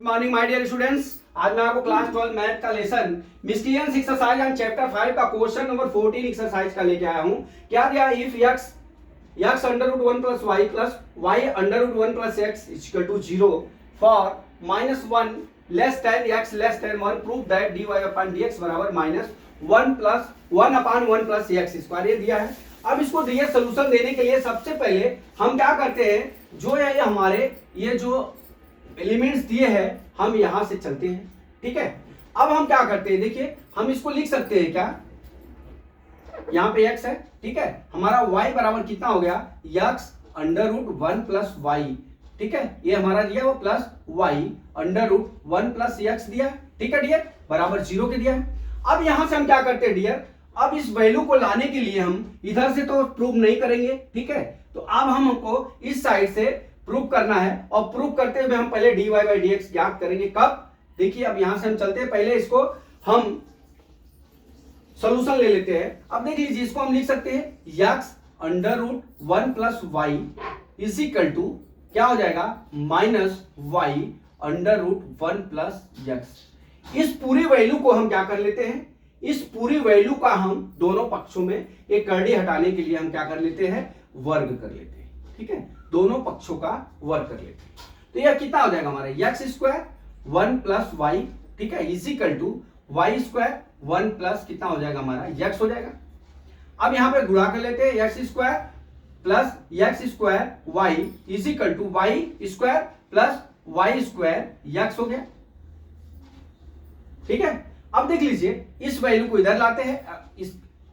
Morning my dear students, आज मैं आपको क्लास 12 मैथ का lesson mysterious exercise and chapter 5 का क्वेश्चन नंबर 14 एक्सरसाइज का लेके आया हूं। क्या दिया? If x under root 1 plus y under root 1 plus x equal to 0 for -1 less than x less than 1 prove that dy upon dx बराबर -1 plus 1 upon 1 plus x square ये दिया है। अब इसको दिए सोल्यूशन देने के लिए सबसे पहले हम क्या करते हैं, जो है हमारे ये जो एलिमेंट्स दिए हैं हम यहां से चलते हैं। ठीक है, अब हम क्या करते हैं, देखिए हम इसको लिख सकते हैं क्या, यहां पे x है, ठीक है, हमारा y बराबर कितना हो गया, x under root 1 plus y। ठीक है, ये हमारा दिया वो plus y under root 1 plus x दिया। ठीक है डियर, बराबर 0 के दिया है। अब यहां से हम क्या करते हैं डियर, अब इस वैल्यू को लाने के लिए हम इधर से तो प्रूव नहीं करेंगे, ठीक है, तो अब हमको इस साइड से प्रूव करना है और प्रूव करते हुए हम पहले dy बाई dx ज्ञात करेंगे। कब? देखिए अब यहां से हम चलते हैं, पहले इसको हम सॉल्यूशन ले लेते हैं। अब देख लीजिए, इसको हम लिख सकते हैं x under root 1 plus y is equal to क्या हो जाएगा, minus y under root 1 plus x। इस पूरी वैल्यू को हम क्या कर लेते हैं, इस पूरी वैल्यू का हम दोनों पक्षों में एक करड़ी हटाने के लिए हम क्या कर लेते हैं, वर्ग कर लेते हैं। ठीक है, दोनों पक्षों का वर्ग कर लेते हैं। तो यह कितना हो जाएगा हमारा x स्क्वायर 1 प्लस y, ठीक है, is equal to y square 1 plus कितना हो जाएगा हमारा x हो जाएगा। अब यहां पे गुणा कर लेते हैं, x square plus x square y is equal to y square plus y square x हो गया। ठीक है, अब देख लीजिए इस वैल्यू को इधर लाते हैं,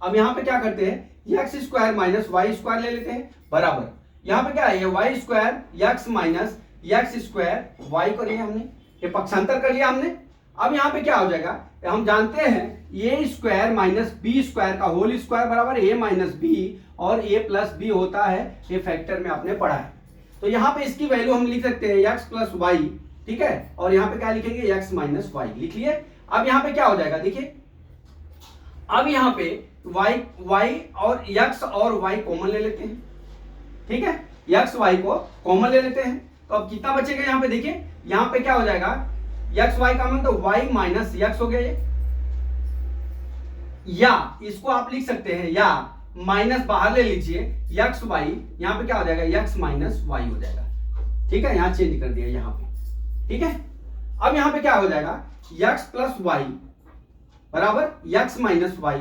अब यहां पे क्या करते हैं, x square minus y square ले लेते हैं बराबर, यहां पे क्या है, y square x minus x square y कर लिया हमने, ये पक्षांतर कर लिया हमने। अब यहां पे क्या हो जाएगा, हम जानते हैं a square minus b square का होल स्क्वायर बराबर a माइनस b, और a प्लस b होता है, ये फैक्टर में आपने पढ़ा है। तो यहां पे इसकी वैल्यू हम लिख सकते हैं x प्लस y, ठीक है, और यहां पे क्या लिखेंगे, x माइनस y लिख लिए। अब यहां पे क्या हो जाएगा, देखिए अब यहां पे y और x और y कॉमन ले लेते हैं। ठीक है, x y को कॉमन ले लेते हैं, तो अब कितना बचेगा, यहां पे देखिए, यहां पे क्या हो जाएगा, x y का मतलब y माइनस x हो गया ये, या इसको आप लिख सकते हैं, या माइनस बाहर ले लीजिए, x y यहां पे क्या हो जाएगा, x माइनस y हो जाएगा। ठीक है, यहां चेंज कर दिया यहां पे। ठीक है, अब यहां पे क्या हो जाएगा, x प्लस वाई बराबर x माइनस वाई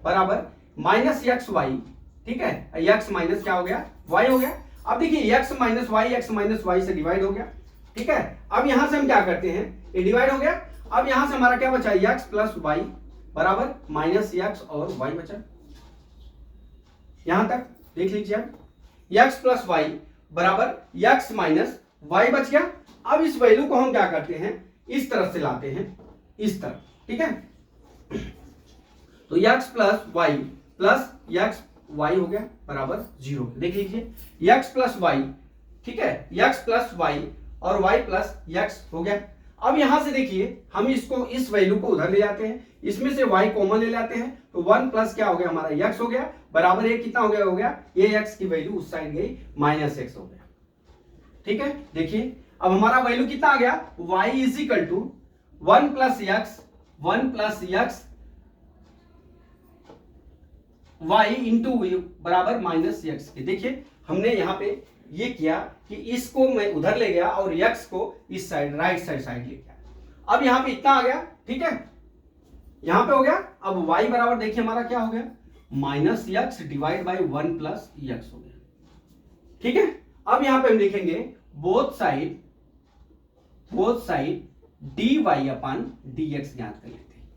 बराबर माइनस एक्स वाई। ठीक है, x माइनस क्या हो गया, y हो गया। अब देखिए x माइनस वाई से डिवाइड हो गया। ठीक है, अब यहां से हम क्या करते हैं, ये डिवाइड हो गया। अब यहां से हमारा क्या बचा, x प्लस वाई बराबर माइनस x और y बचा। यहां तक देख लीजिए आप, x प्लस वाई बराबर x माइनस वाई बच गया। अब इस वैल्यू को हम क्या करते हैं, इस तरफ से लाते हैं, इस तरफ। ठीक है, तो x plus y plus x y हो गया बराबर 0। देख लीजिए x प्लस वाई, ठीक है, x प्लस वाई और y प्लस x हो गया। अब यहां से देखिए हम इसको, इस वैल्यू को उधर ले जाते हैं, इसमें से y कॉमन ले लाते हैं, तो 1 प्लस क्या हो गया हमारा x हो गया बराबर, ये कितना हो गया ये x की वैल्यू उस साइड गई, माइनस x हो गया। ठीक है, देखिए अब हमारा वैल्यू कितना आ गया, y is equal to 1 plus x y into बराबर माइनस एक्स के। देखिए हमने यहां पे ये किया कि इसको मैं उधर ले गया और x को इस साइड राइट साइड ले गया। अब यहां पे इतना आ गया, ठीक है, यहां पे हो गया। अब y बराबर देखिए हमारा क्या हो गया, minus x divide by 1 plus x हो गया। ठीक है, अब यहां पे हम लिखेंगे both side dy upon dx ज्ञात कर लेते हैं।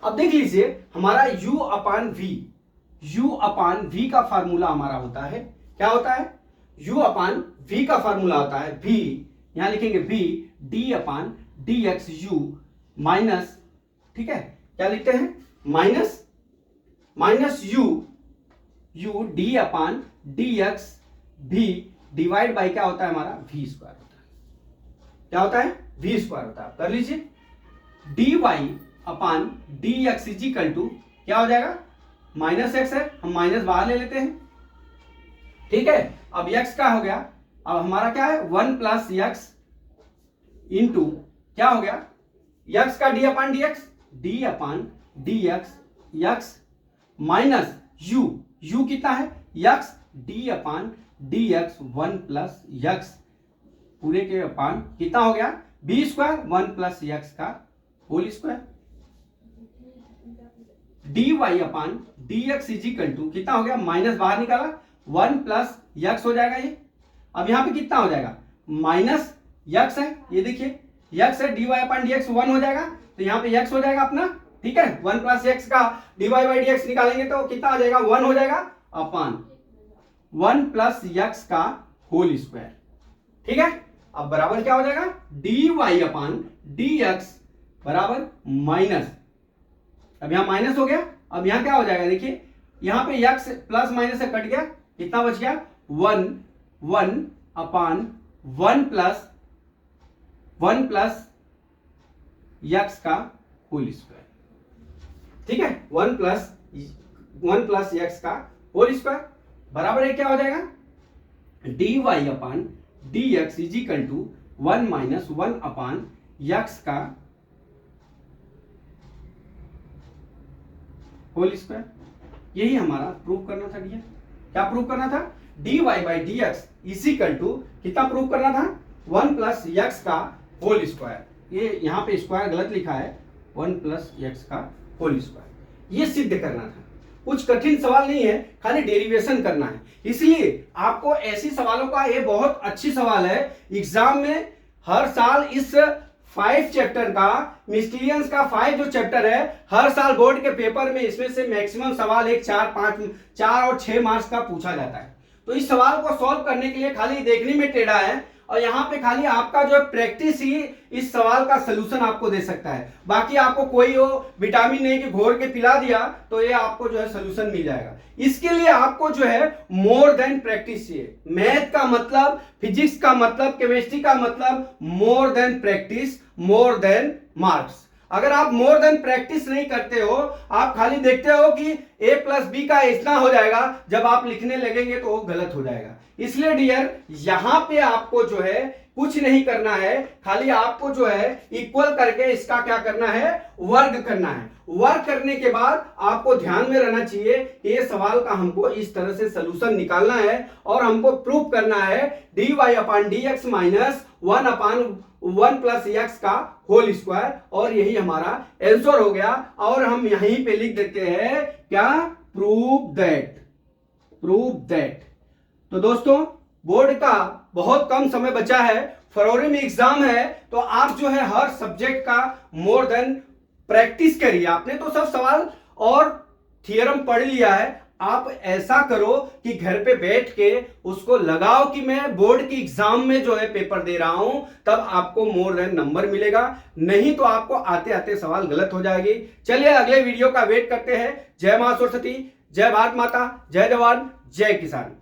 अब देख लीजिए हमारा u अपान v का फार्मूला हमारा होता है, क्या होता है, u अपान v का फार्मूला होता है v, यहां लिखेंगे v d अपान dx u माइनस, ठीक है, क्या लिखते हैं, minus u d upon dx v divide by क्या होता है हमारा v स्क्वायर होता है, क्या होता है, v स्क्वायर होता है। कर लीजिए dy upon dx is equal to क्या हो जाएगा, माइनस एक्स है, हम माइनस बाहर ले लेते हैं। ठीक है, अब x का हो गया, अब हमारा क्या है, 1 प्लस एक्स इंटू क्या हो गया, यक्स का d upon d x, d upon d x x minus u, u कितना है x, d upon d x 1 plus x पूरे के अपान कितना हो गया बी स्क्वायर 1 प्लस यक्स का whole square, d y upon d x is equal to कितना हो गया, माइनस बाहर निकाला 1 प्लस यक्स हो जाएगा ये। अब यहां पे कितना हो जाएगा, माइनस यक्स है, ये देखिए यक्स है, D y upon d x 1 हो जाएगा, तो यहाँ पे यक्स हो जाएगा अपना, ठीक है। 1 प्लस यक्स का d y by d x निकालेंगे तो कितना आ जाएगा 1 हो जाएगा अपान 1 प्लस यक्स का होल स्क्वायर, ठीक है। अब बराबर क्या हो जाएगा, d y upon d x बराबर माइनस, अब यहां माइनस हो गया, अब यहां क्या हो जाएगा देखिए, यहां पे यक्स प्लस माइनस से कट गया, कितना बच गया 1 अपान 1 प्लस यक्स का होल स्क्वायर, ठीक है। 1 प्लस यक्स का होल स्क्वायर बराबर है क्या हो जाएगा, d y upon d x is equal to 1 minus 1 upon x का होल स्क्वायर। यही हमारा प्रूव करना था डियर, क्या प्रूव करना था, d y by d x is equal to कितना प्रूव करना था 1 प्लस यक्स का होल स्क्वायर, ये यहां पे स्क्वायर गलत लिखा है, 1 प्लस यक्स का होल स्क्वायर, ये सिद्ध करना था। कुछ कठिन सवाल नहीं है, खाली डेरिवेशन करना है, इसलिए आपको ऐसी सवालों का ये बहुत अच्छी सवाल है। एग्जाम में हर साल इस 5 चैप्टर का, मिस्टीरियंस का 5 जो चैप्टर है, हर साल बोर्ड के पेपर में इसमें से मैक्सिमम सवाल 1, 4, 5, 4 और 6 मार्क्स का पूछा जाता है। तो इस सवाल को सॉल्व करने के लिए खाली देखने में टेढ़ा है, और यहाँ पे खाली आपका जो प्रैक्टिस ही इस सवाल का सलूशन आपको दे सकता है। बाकी आपको कोई वो विटामिन नहीं कि घोर के पिला दिया तो ये आपको जो है सलूशन मिल जाएगा। इसके लिए आपको जो है मोर देन प्रैक्टिस चाहिए। मैथ का मतलब, फिजिक्स का मतलब, केमिस्ट्री का मतलब more than practice, more than marks. अगर आप मोर देन प्रैक्टिस नहीं करते हो, आप खाली देखते हो कि a प्लस बी का इतना हो जाएगा, जब आप लिखने लगेंगे तो वो गलत हो जाएगा। इसलिए डियर यहां पे आपको जो है कुछ नहीं करना है, खाली आपको जो है इक्वल करके इसका क्या करना है, वर्ग करना है। वर्ग करने के बाद आपको ध्यान में रहना चाहिए ये सवाल का हमको इस तरह से सलूशन निकालना है और हमको प्रूफ करना है D y upon d x minus 1 upon 1 plus x का होल स्क्वायर, और यही हमारा आंसर हो गया। और हम यहीं पे लिख देते हैं क्या, प्रूव दैट। तो दोस्तों बोर्ड का बहुत कम समय बचा है, फरवरी में एग्जाम है, तो आप जो है हर सब्जेक्ट का मोर देन प्रैक्टिस करिए। आपने तो सब सवाल और थियरम पढ़ लिया है, आप ऐसा करो कि घर पे बैठ के उसको लगाओ कि मैं बोर्ड की एग्जाम में जो है पेपर दे रहा हूं, तब आपको मोर देन नंबर मिलेगा, नहीं तो आपको आते आते सवाल गलत हो जाएगी। चलिए अगले वीडियो का वेट करते हैं। जय मां सरस्वती, जय भारत माता, जय जवान, जय किसान।